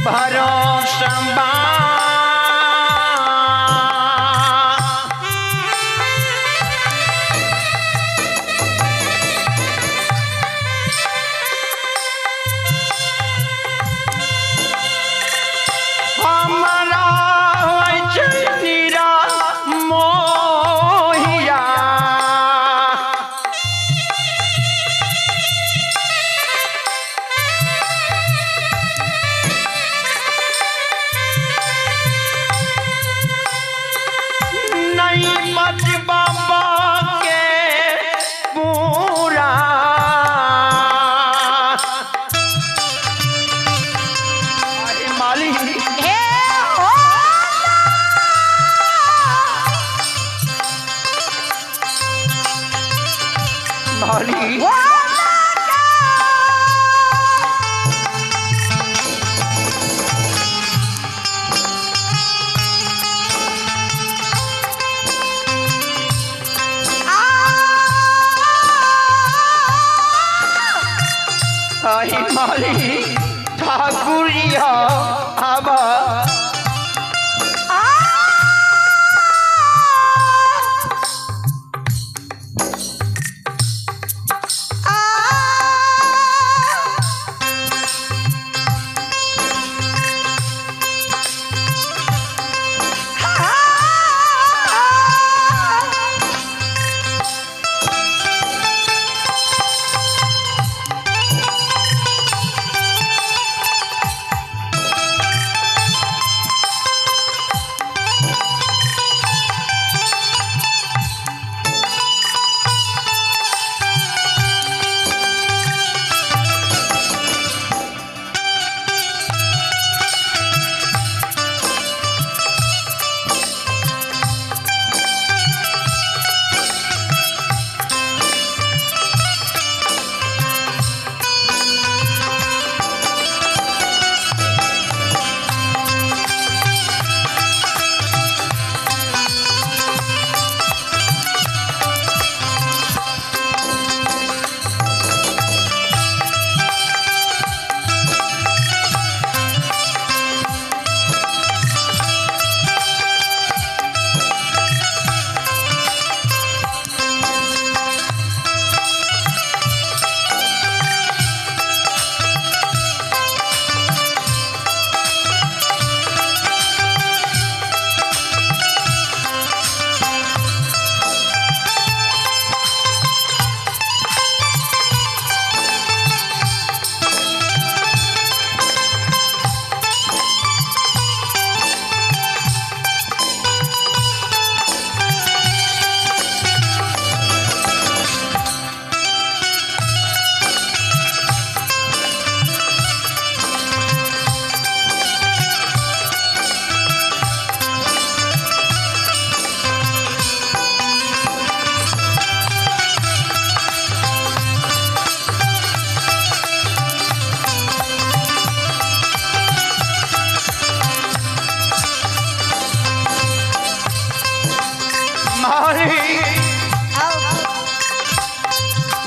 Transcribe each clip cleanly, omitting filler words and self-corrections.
भरोसा माली ठाकुरिया आबा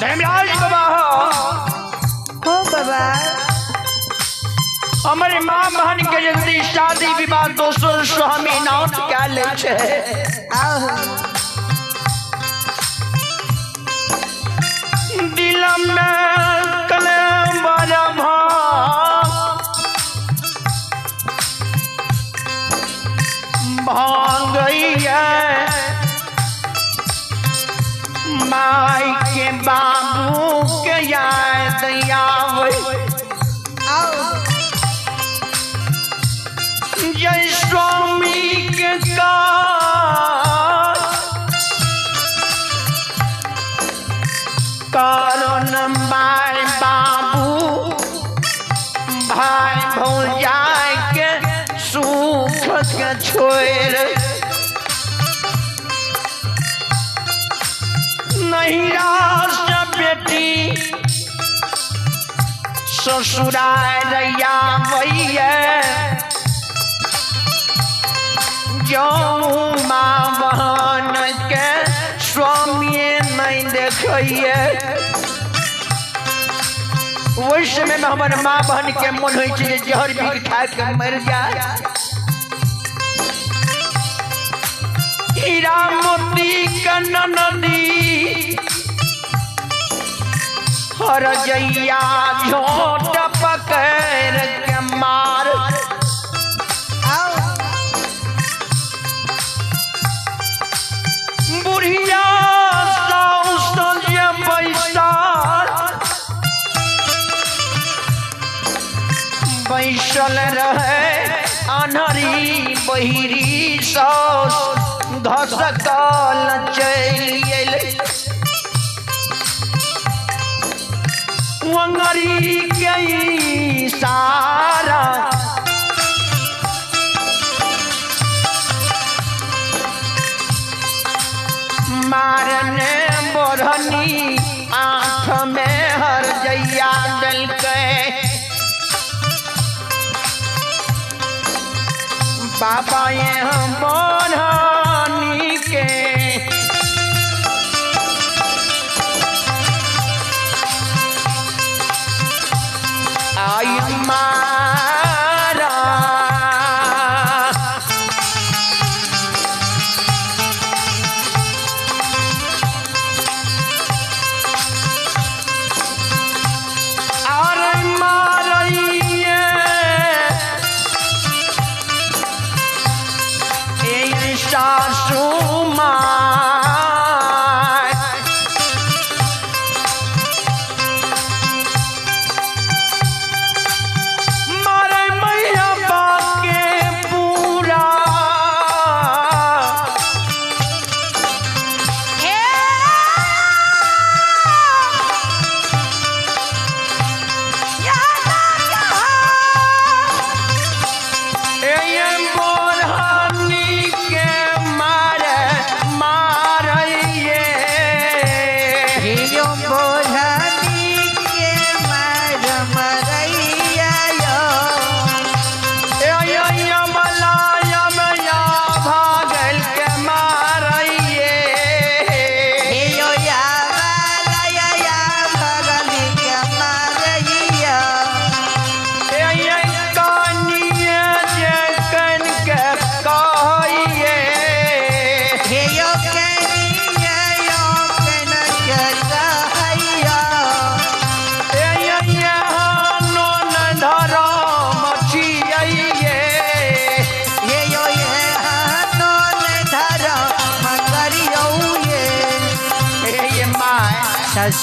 धर्मराज बाबा हो बाबा हमारे माँ बहन के जल्दी शादी विवाह दोस्तों स्वामी नाथ क्या ले छे दिल में कलम बजा भांग गई है माई के बाबू के याद आवे जय स्वामी के कारण माई बाबू भाई भौजाई के सुख के छोड़ नहीं रास बेटी ससुराल भैया जो माँ बहन के स्वामी नहीं देखिए वही समय में हमारे माँ बहन के मन हो जहर भी खा के मर जाए। हीरा मोती कन नदी हर जैया झोट पकड़ के मार। बुढ़िया बैसल रहे अनहरी बहिरी सौस धसकल चल वंगरी के सारा मारने बोरहनी आँख में हर जैया डल के बाबा ये हम बोरहनी के आई मारा और मारिए ए सासू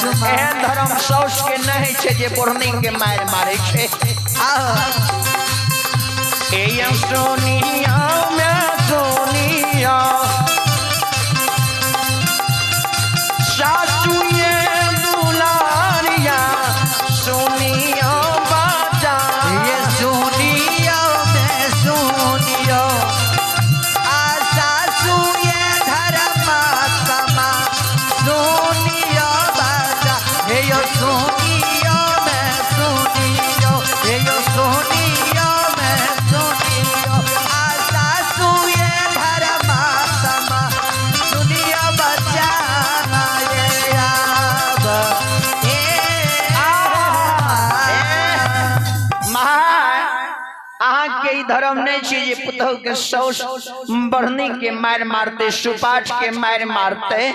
एहन धर्म सौस के नहीं छे जे बोरनी के मार मारे छे। ए सोनिया में सोनिया सासू ये दुलारिया सोनिया बाजा ये सोनिया में सोनिया आ सासू ये धर्म समा सोनिया यो सोनिया में सोनिया यो सोनिया में सोनिया आशा सुए धर्मा समा दुनिया बचा ये आब अहाँ के धर्म नहीं छे जे पुतहु के सौस बढ़नी के मार मारते सुपाठ के मार मारते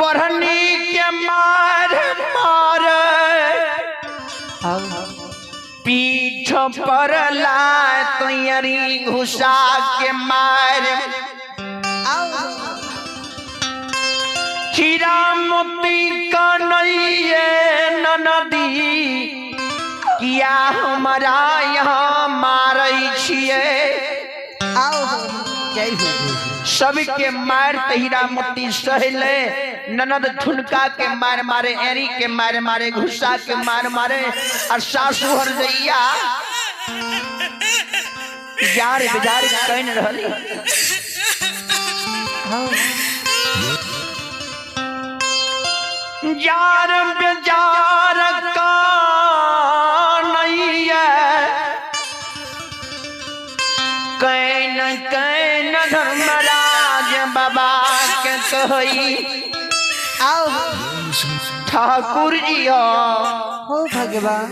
बढ़नी के मार मारे पीठ पर लाए तैयारी घुसा के मार हीरा मोती का नहीं नदी किया हमारा यहाँ मारे छिए सबके मार हीरा मोती सहले ननद ठुनका के मार मारे एरी के मार मारे घुसा के मार मारे और सासू हर जइया जार बेजार कहन रहली जार बेजार का नहीं है कैन धर्मराज बाबा के कही ठाकुर जी हो भगवान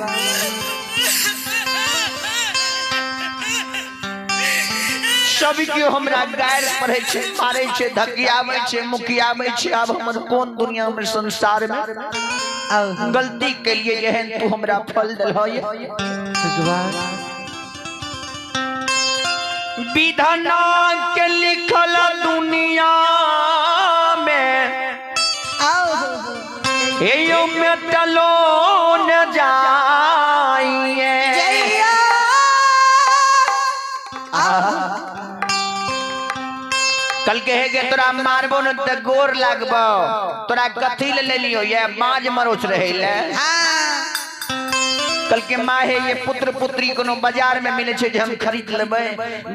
सब क्यों हमरा गायर पड़े छे, मारे छे, धकियावे छे, मुखियावे छे। अब हमर कौन दुनिया में संसार में गलती के लिए जहन तू हमरा फल दल हो भगवान विधाना के लिखल दुनिया में यो में टलो न जाइए। कल कहेगे तोरा मारबो न त गोर लागबो, तोरा कथी ले लियो ये माज मरोच रहे ले। कल के माँ है ये पुत्र पुत्री कोनो बाजार में मिले छे जे हम खरीद लेबै।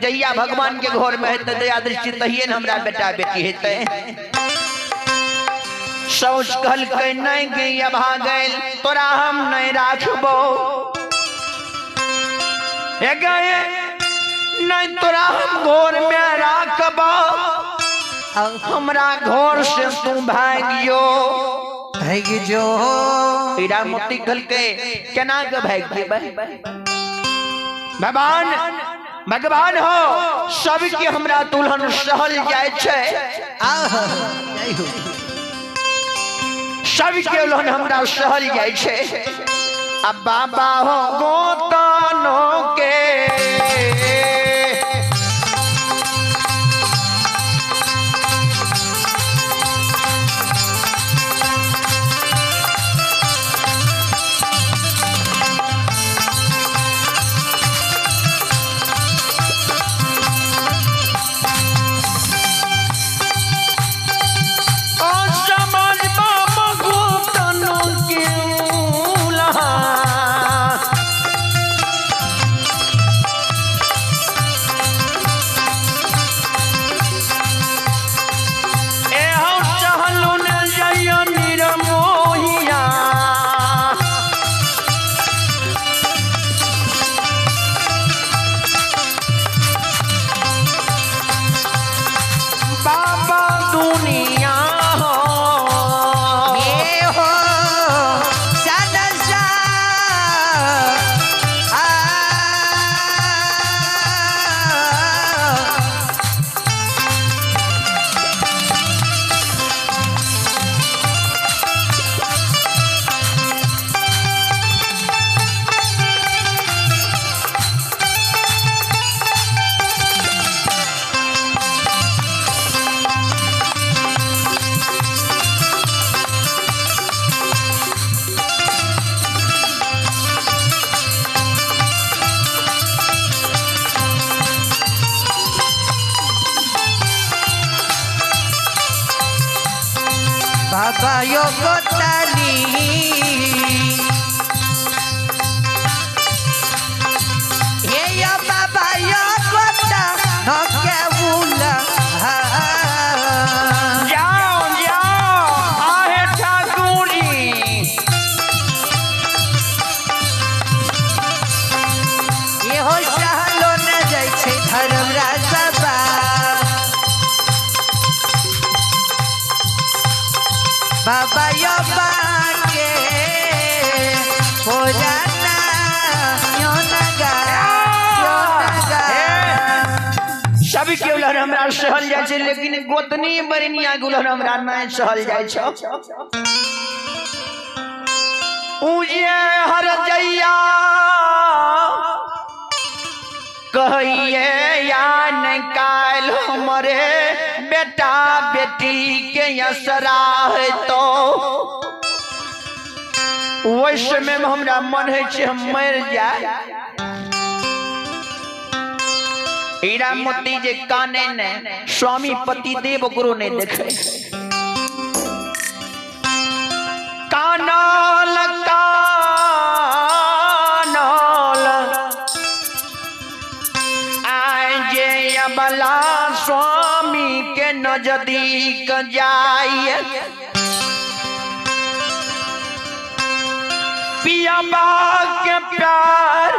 जहिया भगवान के घर में है त दया दृष्टि तहिए न हमरा बेटा बेटी हेतै। सोच कहल के नहीं गई अब आ गए तोरा हम नहीं राखबो, हे गए नहीं तोरा हम घर में राखबो। हमरा घर से तू भागियो भाग जो हीरा मोती खल के केना के भाग जेबै। भगवान भगवान हो सब के हमरा दुल्हन सहल जाय छे, सब के दुल्हन हमरा सहल जाय छे। अब बाबा हो गोतानो के बाबा यो गोतानी ये यो बाबा यो गोता न के उला जाओ जाओ आहे ठाकुर जी। ये हो सहलो न जाय छै धर्म राजा बा बाबा यो बाके हो जाना यो नगा सब के उलहन हमरा सहल जाय छे, लेकिन गोतनी बरनिया गुलहन हमरा नहीं सहल जाय छो। उजे हर जैया कहिए या न काल हमरे बेटा बेटी के यसरा है तो ओइ समय में हमरा मन है छे हम मर जाए। हीरा मोती जे काने ने स्वामी पति देव गुरु ने देखे कानल कानल आए जे अबला स्वामी के नजदीक जाइए पियाबा के प्यार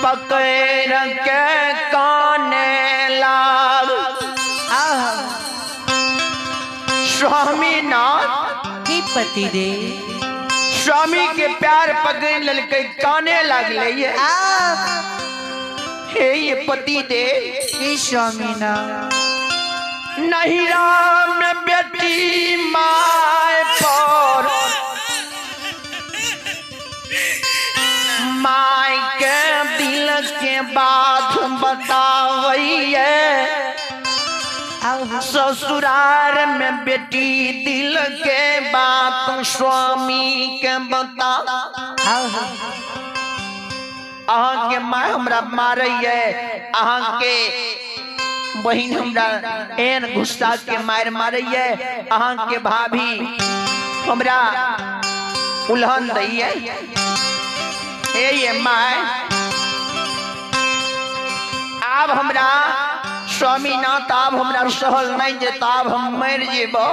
पकड़ के काने लाग स्वामी नाथ पति दे स्वामी के प्यार पकड़ ललके काने लगले ये हे ये पति दे स्वामी ना नहीं राम बेटी माय पर माय के दिल के बात बतावैये ससुराल में बेटी दिल के बात स्वामी के बता अहाँ के माँ हमरा मारैये अहाँ के बहिन हमरा एन गुस्सा के मार मारैये अहाँ के भाभी हमरा उल्हन दैये हे ये माय आब हमरा स्वामी नाथ आब हमरा सहल नहीं जेता आब हम मर जेबो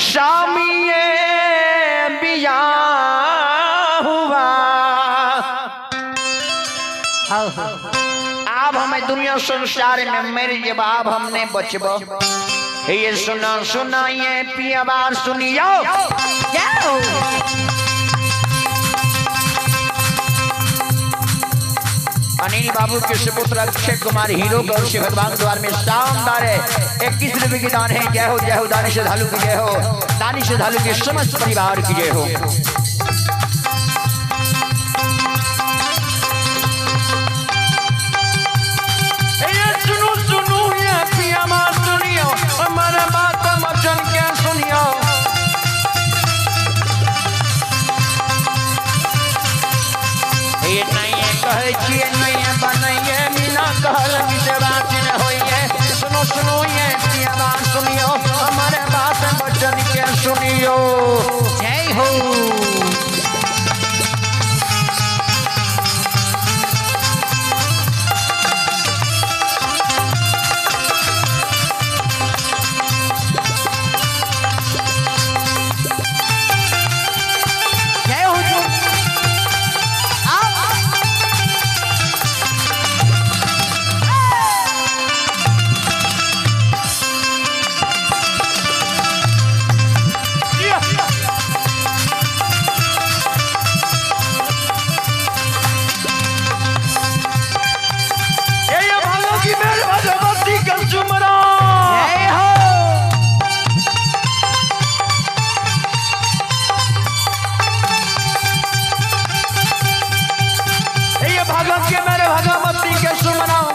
स्वामी बिया हुआ आब हमें दुनिया संसार में मर जेब आब हम नहीं बचबो ये सुना सुना ये पियाबा सुनियो अनिल बाबू के सुपुत्र अक्षय कुमार हीरो गौर से भगवान द्वार में शानदार है 21 रुपए की दान है जय हो दानिश धालू की जय हो दानिश धालू के समस्त परिवार की जय हो सुनो सुनो ये पिया मां सुनियो हमारा बात मचन के सुनियो ये नहीं कहे छिए नहीं बनाइए बिना कहल विश्वास न होइए सुनो सुनो ये पिया बात सुनियो हमारे बात वचन के सुनियो जय हो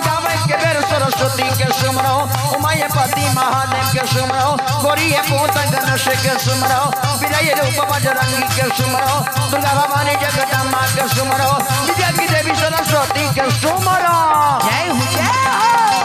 सरस्वती के सुमरो उमायपति महादेव के सुमरो गौरी पूत गणेश के सुमरो विजय रूप बजरंगी के सुमरो दुर्गा भवानी जगदम्बा के सुमरो विजय की देवी सरस्वती के सुमरो जय हो जय हो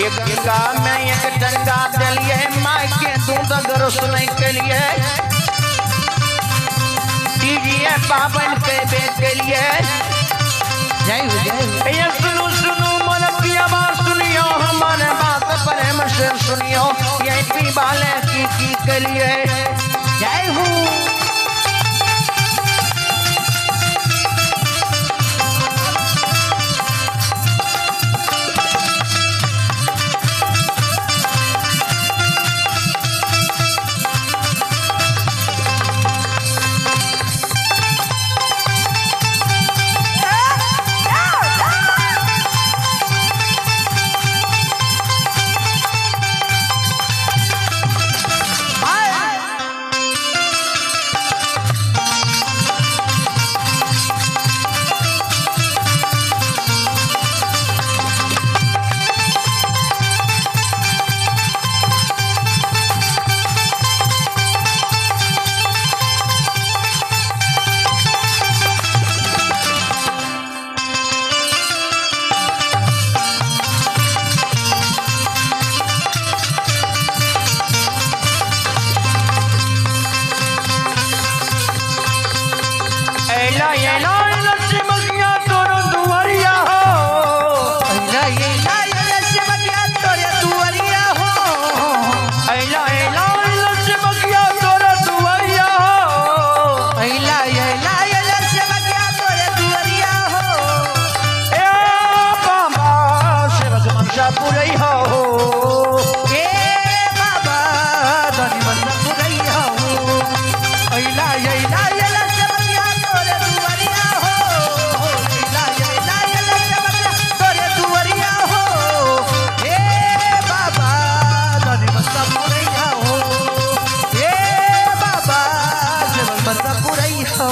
एक गंगा में एक डंगा दलिए माँ के दूध गरस नहीं के लिए दीजिए पावन के बेच के लिए जय हो ये सुनो सुनो मन पिया बात सुनियो हमारे बात प्रेम से सुनियो ये पी वाले की के लिए जय हो एला चिमकिया तोरो दुआरिया हो तोरे दुआरिया हो एला चिमकिया तोरो दुआरिया हो तोरे दुआरिया हो ए बाबा सेवक मनसा पुरई हो ए बाबा धनी मनसा पुरई हो एला चमकिया तोरे दुआरिया हो तोरे दुआरिया हो ए बाबा धनी मनसा पुरई हो ए बाबा सेवक मनसा पुरई हो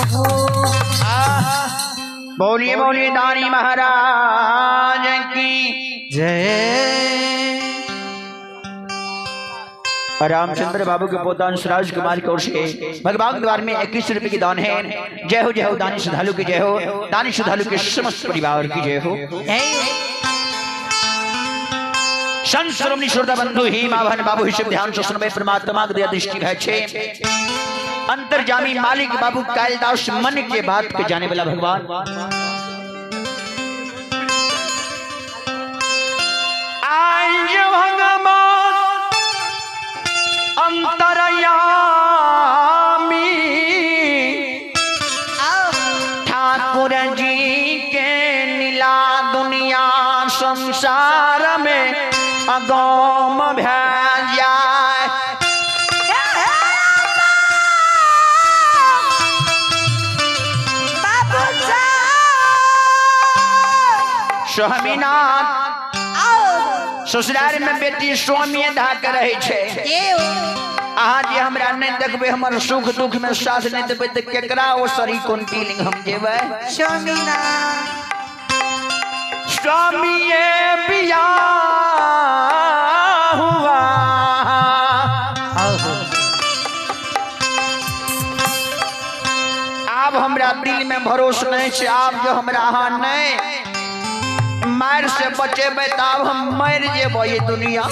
बोलिए बोलिए दानी महाराज की जय रामचंद्र बाबू के पोता अंशराज कुमार की ओर से भगवान द्वार में 21 रुपए की दान है। जय हो दानी श्रद्धालु की जय हो, दानी श्रद्धालु के समस्त परिवार की जय हो। संत श्रोमणी श्रोता बंधु ही माभन बाबू ही ध्यान से सुनबे परमात्मा के दया दृष्टि है छे अंतर्जामी मालिक बाबू कालिदास मन के बात के जाने वाला भगवान आज भगवान अंतर्यामी ठाकुर जी के नीला दुनिया संसार में अगम भेजा स्वामीनाथ ससुराल में बेटी स्वामी धाक रहे छे आज जे हमरा नहीं देखबे हमर सुख दुख में साथ नहीं देबे त केकरा ओ सरी कोंटी लिंग हम जेबे स्वामी ये पिया हुआ अब हमरा दिल में भरोसा नहीं छे आप जो हमरा हां नहीं मार से बचेबे तब हम मर जेबो ये दुनिया